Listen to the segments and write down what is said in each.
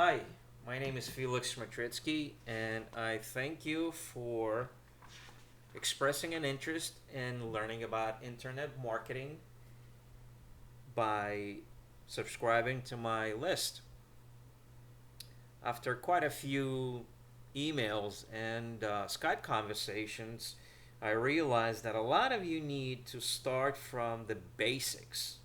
Hi, my name is Felix Matritsky, and I thank you for expressing an interest in learning about internet marketing by subscribing to my list. After quite a few emails and Skype conversations, I realized that a lot of you need to start from the basics.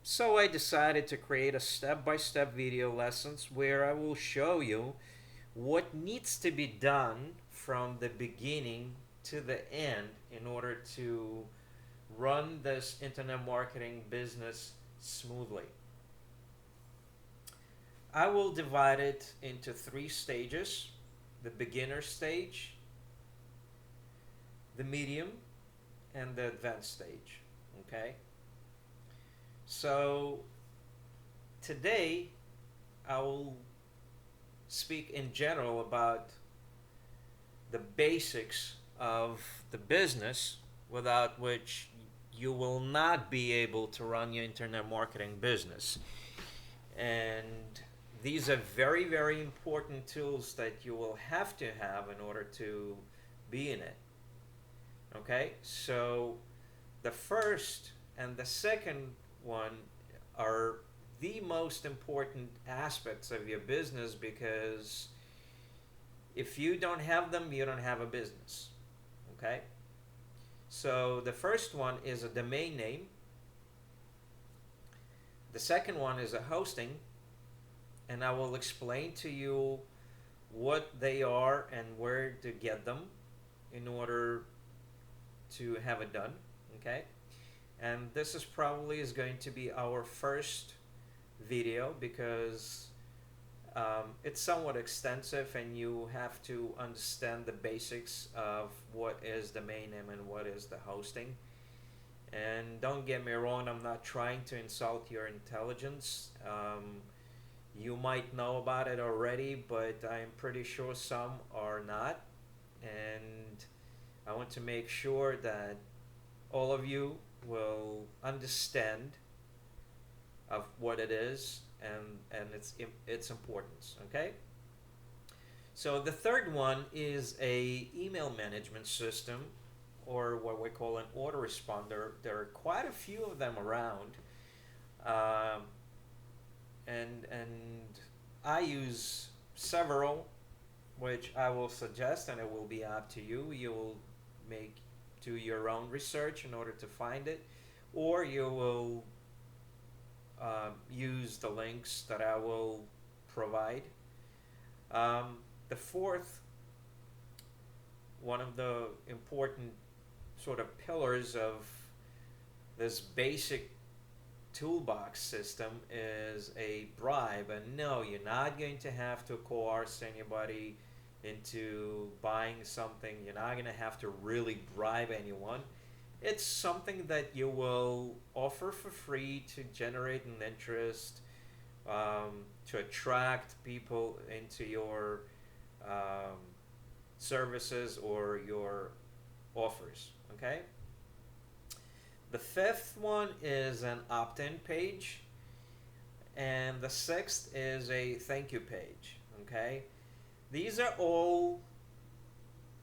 So I decided to create a step-by-step video lessons where I will show you what needs to be done from the beginning to the end in order to run this internet marketing business smoothly. I will divide it into three stages: the beginner stage, the medium, and the advanced stage. Okay? So today I will speak in general about the basics of the business, without which you will not be able to run your internet marketing business. And these are very, very important tools that you will have to have in order to be in it. Okay? So the first and the second one are the most important aspects of your business, because if you don't have them, you don't have a business. Okay? So the first one is a domain name. The second one is a hosting, and I will explain to you what they are and where to get them in order to have it done. Okay? And this is going to be our first video, because it's somewhat extensive and you have to understand the basics of what is the domain name and what is the hosting. And don't get me wrong, I'm not trying to insult your intelligence. You might know about it already, but I'm pretty sure some are not. And I want to make sure that all of you will understand of what it is and its importance. Okay. So the third one is a email management system, or what we call an autoresponder. There are quite a few of them around, um, and I use several, which I will suggest, and it will be up to you. You will make do your own research in order to find it, or you will use the links that I will provide. The fourth, one of the important sort of pillars of this basic toolbox system, is a bribe. And no, you're not going to have to coerce anybody into buying something. You're not going to have to really bribe anyone. It's something that you will offer for free to generate an interest, to attract people into your um, services or your offers. Okay? The fifth one is an opt in page, and the sixth is a thank you page. Okay? These are all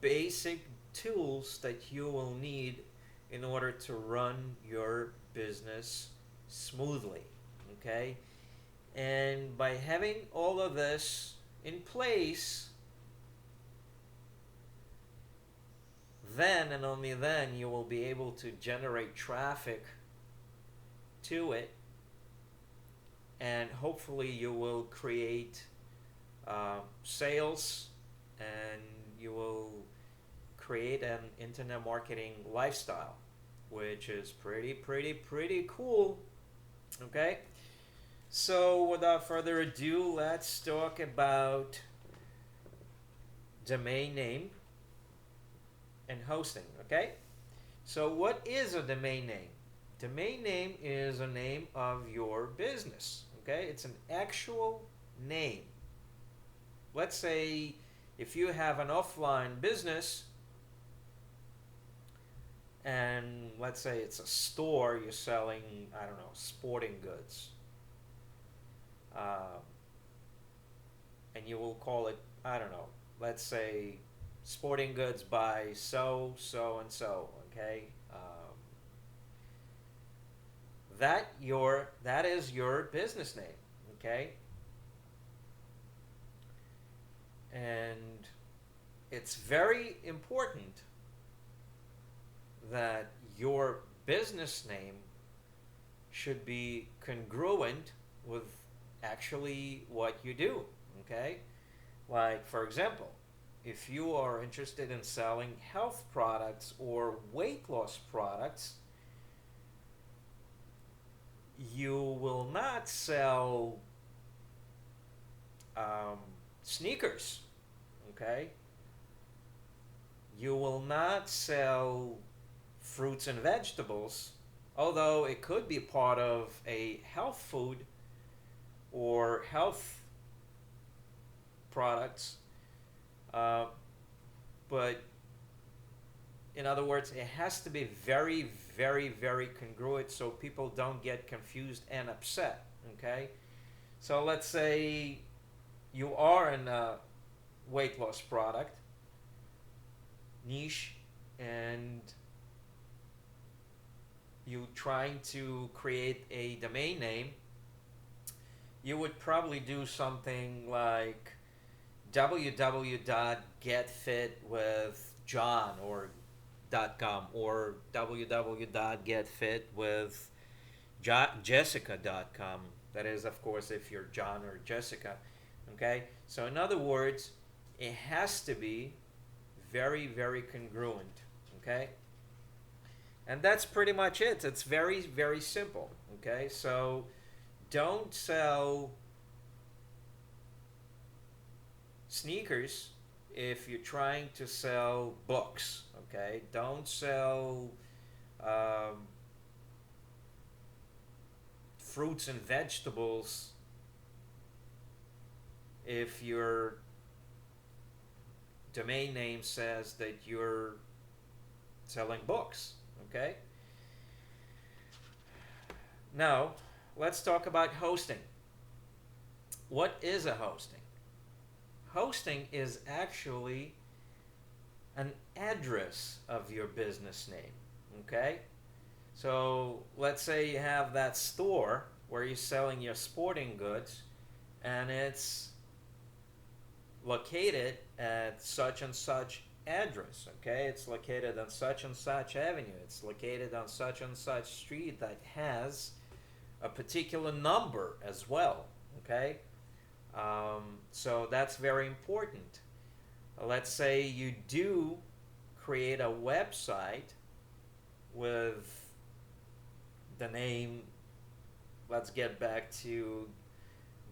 basic tools that you will need in order to run your business smoothly. Okay? And by having all of this in place, then and only then you will be able to generate traffic to it, and hopefully you will create sales, and you will create an internet marketing lifestyle, which is pretty cool. Okay? So without further ado, let's talk about domain name and hosting. Okay? So what is a domain name? Domain name is a name of your business. Okay? It's an actual name. Let's say if you have an offline business, and let's say it's a store, you're selling, I don't know, sporting goods. um, and you will call it, I don't know, let's say sporting goods by so, so, and so, okay? That is your business name, okay? And it's very important that your business name should be congruent with actually what you do, okay? Like, for example, if you are interested in selling health products or weight loss products, you will not sell um, sneakers, okay? You will not sell fruits and vegetables, although it could be part of a health food or health products. Uh, but in other words, it has to be very, very, very congruent so people don't get confused and upset. Okay? So let's say you are in a weight loss product niche and you trying to create a domain name, you would probably do something like www.getfitwithjohn or .com or www.getfitwithjessica.com. That is, of course, if you're John or Jessica. Okay? So, in other words, it has to be very, very congruent. Okay? And that's pretty much it. It's very, very simple. Okay? So, don't sell sneakers if you're trying to sell books. Okay? Don't sell um, fruits and vegetables if your domain name says that you're selling books. Okay? Now, let's talk about hosting. What is a hosting? Hosting is actually an address of your business name. Okay? So let's say you have that store where you're selling your sporting goods and it's located at such and such address. Okay? It's located on such and such avenue. It's located on such and such street that has a particular number as well. Okay? So that's very important. Let's say you do create a website with the name, let's get back to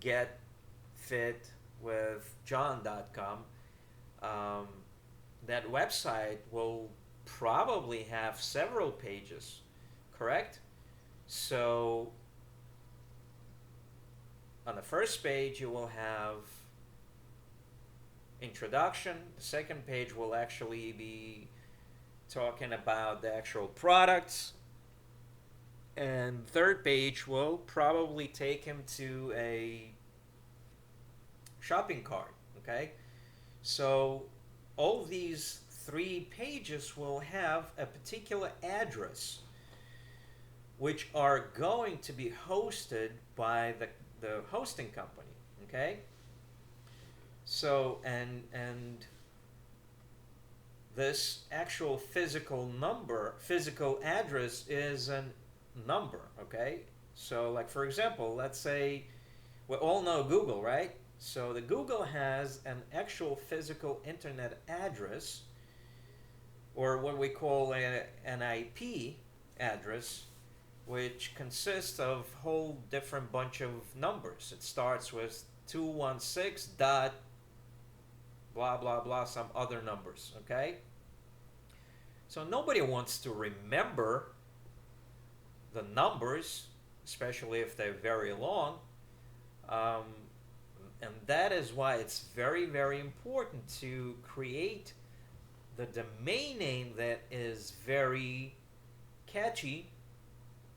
getfitwithjohn.com. That website will probably have several pages, correct? So on the first page you will have introduction. The second page will actually be talking about the actual products, and third page will probably take him to a shopping cart. Okay, so all these three pages will have a particular address which are going to be hosted by the hosting company. Okay, so and this actual physical address is a number. Okay, so like for example, let's say we all know Google, right? So the Google has an actual physical internet address, or what we call an IP address, which consists of whole different bunch of numbers. It starts with 216 dot blah blah blah, some other numbers. Okay, so nobody wants to remember the numbers, especially if they're very long. um, and that is why it's very, very important to create the domain name that is very catchy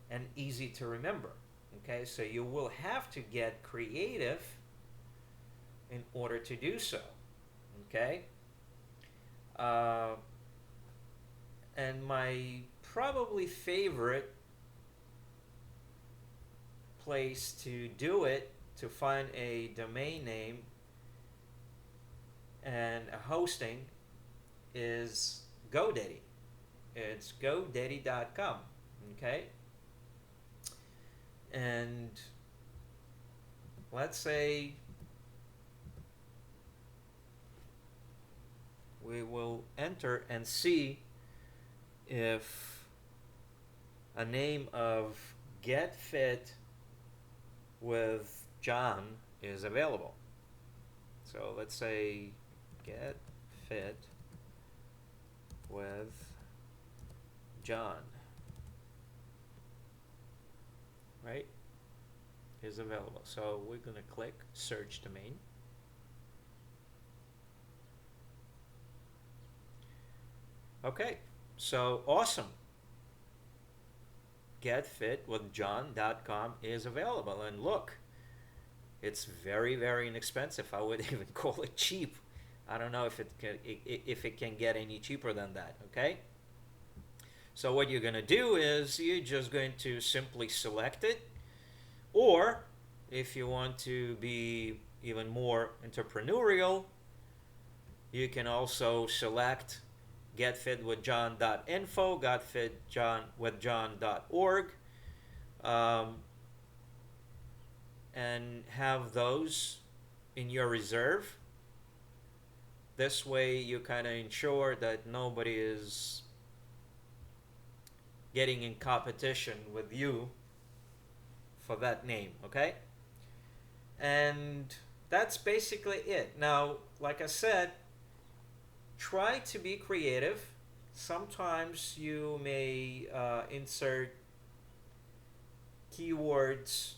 and easy to remember. Okay, so you will have to get creative in order to do so. Okay, uh, and my probably favorite place to do it, to find a domain name and a hosting, is GoDaddy. It's godaddy.com. Okay, and let's say we will enter and see if a name of Get Fit with John is available. So let's say Get Fit with John, right, is available. So we're going to click search domain. Okay, so awesome. GetFitWithJohn.com is available, and look, it's very, very inexpensive. I would even call it cheap. I don't know if it can get any cheaper than that. Okay, so what you're going to do is you're just going to simply select it, or if you want to be even more entrepreneurial, you can also select getfitwithjohn.info, getfitwithjohn.org, and have those in your reserve. This way you kind of ensure that nobody is getting in competition with you for that name, okay? And that's basically it. Now, like I said, try to be creative. Sometimes you may insert keywords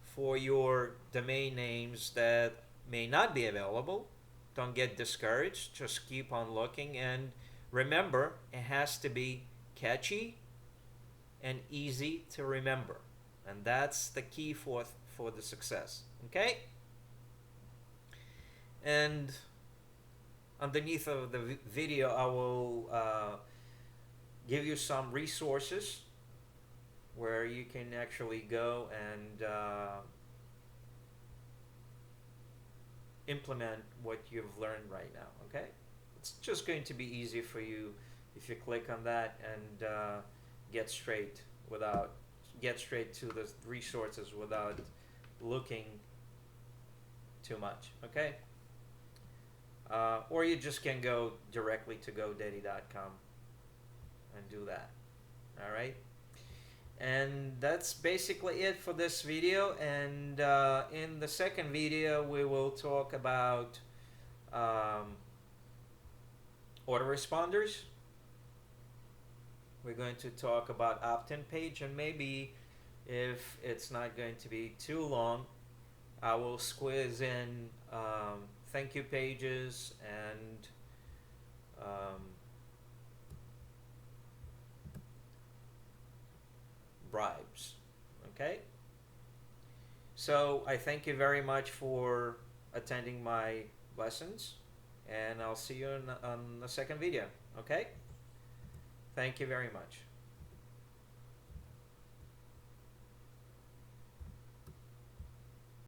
for your domain names that may not be available. Don't get discouraged. Just keep on looking, and remember, it has to be catchy and easy to remember. And that's the key for the success. Okay? And underneath of the video, I will give you some resources where you can actually go and implement what you've learned right now. Okay, it's just going to be easy for you if you click on that and get straight to the resources without looking too much. Okay, or you just can go directly to GoDaddy.com and do that. All right. And that's basically it for this video, and in the second video we will talk about autoresponders. We're going to talk about opt-in page, and maybe if it's not going to be too long, I will squeeze in thank you pages and bribes. Okay, so I thank you very much for attending my lessons, and I'll see you on the second video. Okay, thank you very much.